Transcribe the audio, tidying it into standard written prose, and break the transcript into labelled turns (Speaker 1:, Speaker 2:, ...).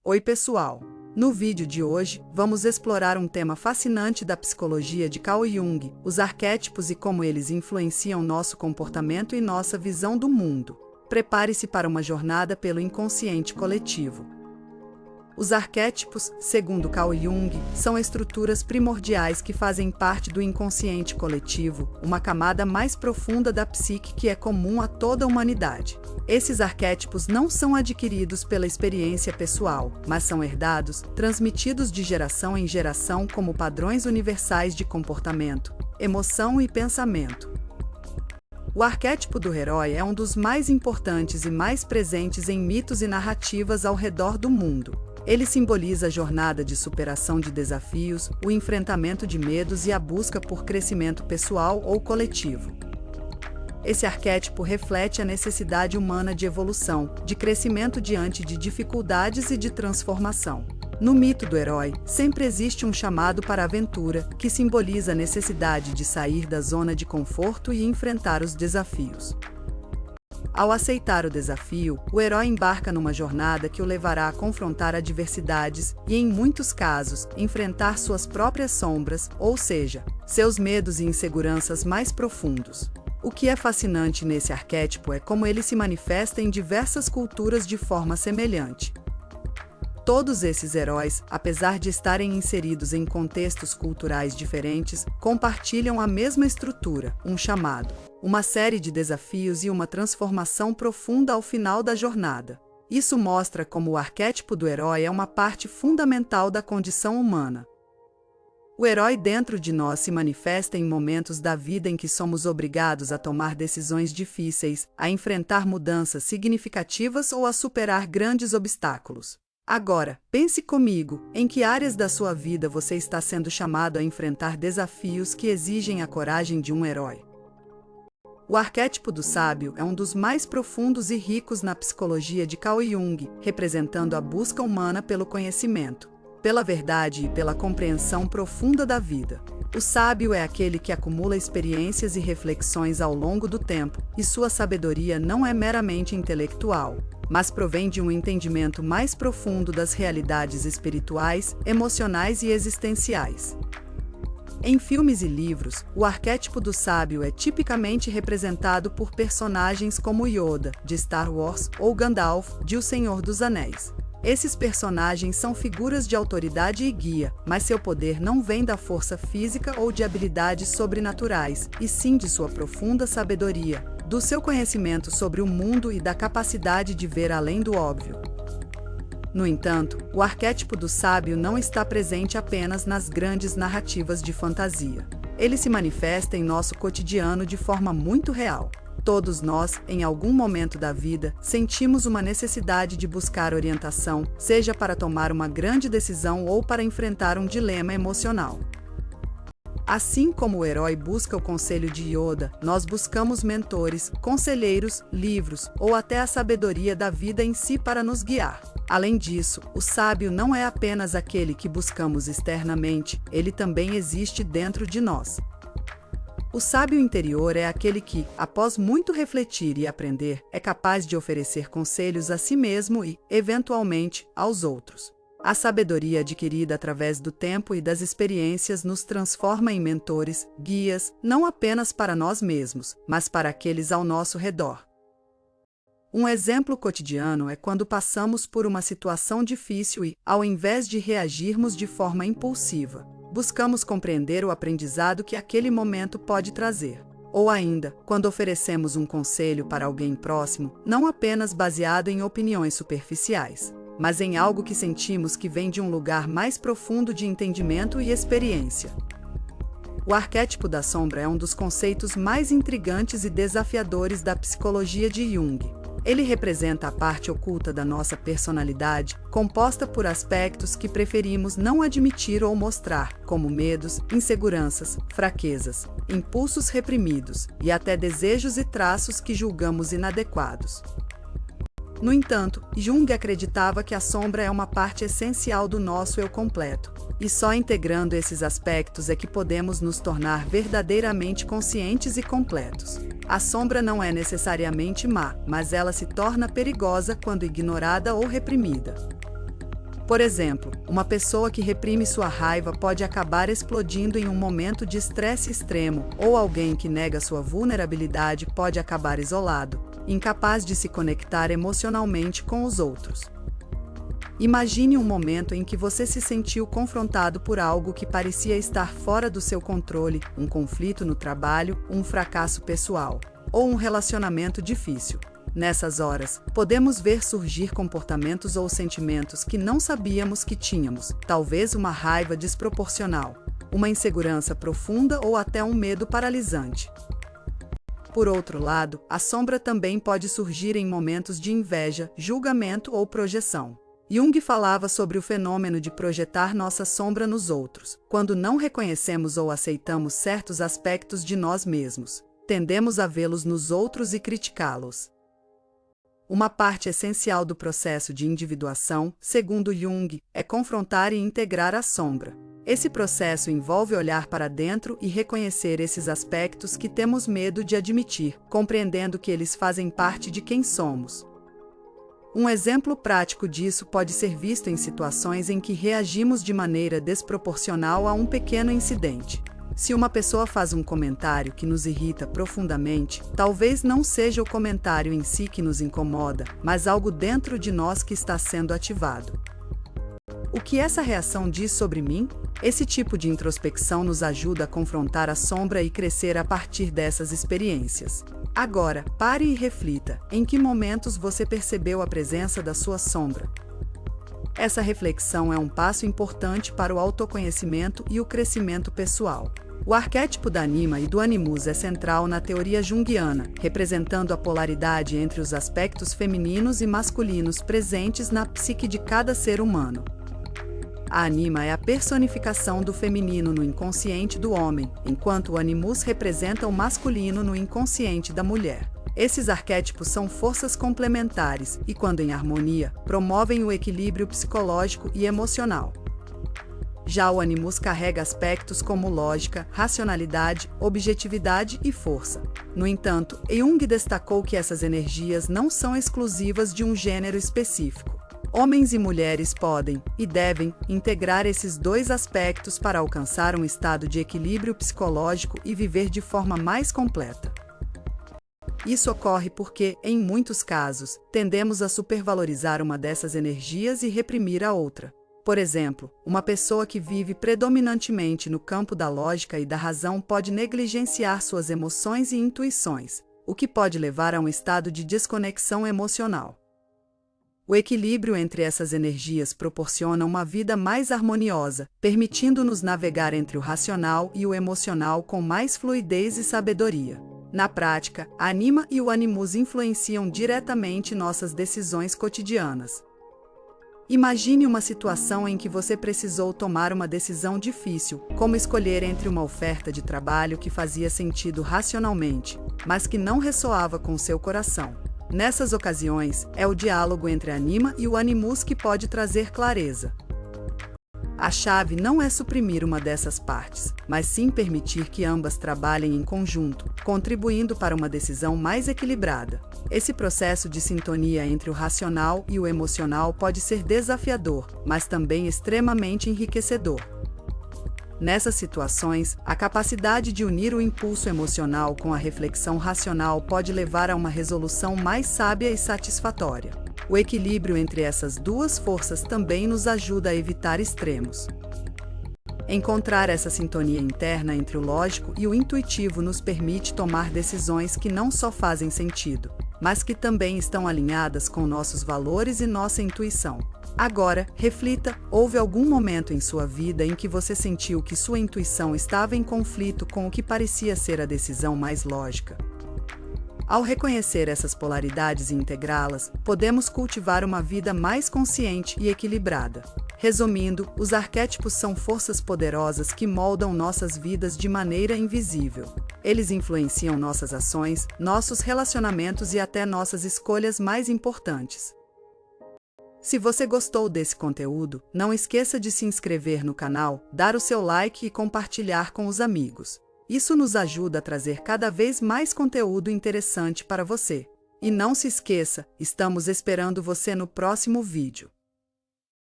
Speaker 1: Oi pessoal! No vídeo de hoje, vamos explorar um tema fascinante da psicologia de Carl Jung, os arquétipos e como eles influenciam nosso comportamento e nossa visão do mundo. Prepare-se para uma jornada pelo inconsciente coletivo. Os arquétipos, segundo Carl Jung, são estruturas primordiais que fazem parte do inconsciente coletivo, uma camada mais profunda da psique que é comum a toda a humanidade. Esses arquétipos não são adquiridos pela experiência pessoal, mas são herdados, transmitidos de geração em geração como padrões universais de comportamento, emoção e pensamento. O arquétipo do herói é um dos mais importantes e mais presentes em mitos e narrativas ao redor do mundo. Ele simboliza a jornada de superação de desafios, o enfrentamento de medos e a busca por crescimento pessoal ou coletivo. Esse arquétipo reflete a necessidade humana de evolução, de crescimento diante de dificuldades e de transformação. No mito do herói, sempre existe um chamado para a aventura, que simboliza a necessidade de sair da zona de conforto e enfrentar os desafios. Ao aceitar o desafio, o herói embarca numa jornada que o levará a confrontar adversidades e, em muitos casos, enfrentar suas próprias sombras, ou seja, seus medos e inseguranças mais profundos. O que é fascinante nesse arquétipo é como ele se manifesta em diversas culturas de forma semelhante. Todos esses heróis, apesar de estarem inseridos em contextos culturais diferentes, compartilham a mesma estrutura, um chamado, uma série de desafios e uma transformação profunda ao final da jornada. Isso mostra como o arquétipo do herói é uma parte fundamental da condição humana. O herói dentro de nós se manifesta em momentos da vida em que somos obrigados a tomar decisões difíceis, a enfrentar mudanças significativas ou a superar grandes obstáculos. Agora, pense comigo, em que áreas da sua vida você está sendo chamado a enfrentar desafios que exigem a coragem de um herói? O arquétipo do sábio é um dos mais profundos e ricos na psicologia de Carl Jung, representando a busca humana pelo conhecimento, pela verdade e pela compreensão profunda da vida. O sábio é aquele que acumula experiências e reflexões ao longo do tempo, e sua sabedoria não é meramente intelectual, mas provém de um entendimento mais profundo das realidades espirituais, emocionais e existenciais. Em filmes e livros, o arquétipo do sábio é tipicamente representado por personagens como Yoda, de Star Wars, ou Gandalf, de O Senhor dos Anéis. Esses personagens são figuras de autoridade e guia, mas seu poder não vem da força física ou de habilidades sobrenaturais, e sim de sua profunda sabedoria, do seu conhecimento sobre o mundo e da capacidade de ver além do óbvio. No entanto, o arquétipo do sábio não está presente apenas nas grandes narrativas de fantasia. Ele se manifesta em nosso cotidiano de forma muito real. Todos nós, em algum momento da vida, sentimos uma necessidade de buscar orientação, seja para tomar uma grande decisão ou para enfrentar um dilema emocional. Assim como o herói busca o conselho de Yoda, nós buscamos mentores, conselheiros, livros ou até a sabedoria da vida em si para nos guiar. Além disso, o sábio não é apenas aquele que buscamos externamente, ele também existe dentro de nós. O sábio interior é aquele que, após muito refletir e aprender, é capaz de oferecer conselhos a si mesmo e, eventualmente, aos outros. A sabedoria adquirida através do tempo e das experiências nos transforma em mentores, guias, não apenas para nós mesmos, mas para aqueles ao nosso redor. Um exemplo cotidiano é quando passamos por uma situação difícil e, ao invés de reagirmos de forma impulsiva, buscamos compreender o aprendizado que aquele momento pode trazer. Ou ainda, quando oferecemos um conselho para alguém próximo, não apenas baseado em opiniões superficiais, mas em algo que sentimos que vem de um lugar mais profundo de entendimento e experiência. O arquétipo da sombra é um dos conceitos mais intrigantes e desafiadores da psicologia de Jung. Ele representa a parte oculta da nossa personalidade, composta por aspectos que preferimos não admitir ou mostrar, como medos, inseguranças, fraquezas, impulsos reprimidos e até desejos e traços que julgamos inadequados. No entanto, Jung acreditava que a sombra é uma parte essencial do nosso eu completo, e só integrando esses aspectos é que podemos nos tornar verdadeiramente conscientes e completos. A sombra não é necessariamente má, mas ela se torna perigosa quando ignorada ou reprimida. Por exemplo, uma pessoa que reprime sua raiva pode acabar explodindo em um momento de estresse extremo, ou alguém que nega sua vulnerabilidade pode acabar isolado, incapaz de se conectar emocionalmente com os outros. Imagine um momento em que você se sentiu confrontado por algo que parecia estar fora do seu controle, um conflito no trabalho, um fracasso pessoal, ou um relacionamento difícil. Nessas horas, podemos ver surgir comportamentos ou sentimentos que não sabíamos que tínhamos, talvez uma raiva desproporcional, uma insegurança profunda ou até um medo paralisante. Por outro lado, a sombra também pode surgir em momentos de inveja, julgamento ou projeção. Jung falava sobre o fenômeno de projetar nossa sombra nos outros. Quando não reconhecemos ou aceitamos certos aspectos de nós mesmos, tendemos a vê-los nos outros e criticá-los. Uma parte essencial do processo de individuação, segundo Jung, é confrontar e integrar a sombra. Esse processo envolve olhar para dentro e reconhecer esses aspectos que temos medo de admitir, compreendendo que eles fazem parte de quem somos. Um exemplo prático disso pode ser visto em situações em que reagimos de maneira desproporcional a um pequeno incidente. Se uma pessoa faz um comentário que nos irrita profundamente, talvez não seja o comentário em si que nos incomoda, mas algo dentro de nós que está sendo ativado. O que essa reação diz sobre mim? Esse tipo de introspecção nos ajuda a confrontar a sombra e crescer a partir dessas experiências. Agora, pare e reflita: em que momentos você percebeu a presença da sua sombra? Essa reflexão é um passo importante para o autoconhecimento e o crescimento pessoal. O arquétipo da Anima e do Animus é central na teoria junguiana, representando a polaridade entre os aspectos femininos e masculinos presentes na psique de cada ser humano. A Anima é a personificação do feminino no inconsciente do homem, enquanto o Animus representa o masculino no inconsciente da mulher. Esses arquétipos são forças complementares e, quando em harmonia, promovem o equilíbrio psicológico e emocional. Já o Animus carrega aspectos como lógica, racionalidade, objetividade e força. No entanto, Jung destacou que essas energias não são exclusivas de um gênero específico. Homens e mulheres podem, e devem, integrar esses dois aspectos para alcançar um estado de equilíbrio psicológico e viver de forma mais completa. Isso ocorre porque, em muitos casos, tendemos a supervalorizar uma dessas energias e reprimir a outra. Por exemplo, uma pessoa que vive predominantemente no campo da lógica e da razão pode negligenciar suas emoções e intuições, o que pode levar a um estado de desconexão emocional. O equilíbrio entre essas energias proporciona uma vida mais harmoniosa, permitindo-nos navegar entre o racional e o emocional com mais fluidez e sabedoria. Na prática, a Anima e o Animus influenciam diretamente nossas decisões cotidianas. Imagine uma situação em que você precisou tomar uma decisão difícil, como escolher entre uma oferta de trabalho que fazia sentido racionalmente, mas que não ressoava com seu coração. Nessas ocasiões, é o diálogo entre a Anima e o Animus que pode trazer clareza. A chave não é suprimir uma dessas partes, mas sim permitir que ambas trabalhem em conjunto, contribuindo para uma decisão mais equilibrada. Esse processo de sintonia entre o racional e o emocional pode ser desafiador, mas também extremamente enriquecedor. Nessas situações, a capacidade de unir o impulso emocional com a reflexão racional pode levar a uma resolução mais sábia e satisfatória. O equilíbrio entre essas duas forças também nos ajuda a evitar extremos. Encontrar essa sintonia interna entre o lógico e o intuitivo nos permite tomar decisões que não só fazem sentido, mas que também estão alinhadas com nossos valores e nossa intuição. Agora, reflita: houve algum momento em sua vida em que você sentiu que sua intuição estava em conflito com o que parecia ser a decisão mais lógica? Ao reconhecer essas polaridades e integrá-las, podemos cultivar uma vida mais consciente e equilibrada. Resumindo, os arquétipos são forças poderosas que moldam nossas vidas de maneira invisível. Eles influenciam nossas ações, nossos relacionamentos e até nossas escolhas mais importantes. Se você gostou desse conteúdo, não esqueça de se inscrever no canal, dar o seu like e compartilhar com os amigos. Isso nos ajuda a trazer cada vez mais conteúdo interessante para você. E não se esqueça, estamos esperando você no próximo vídeo.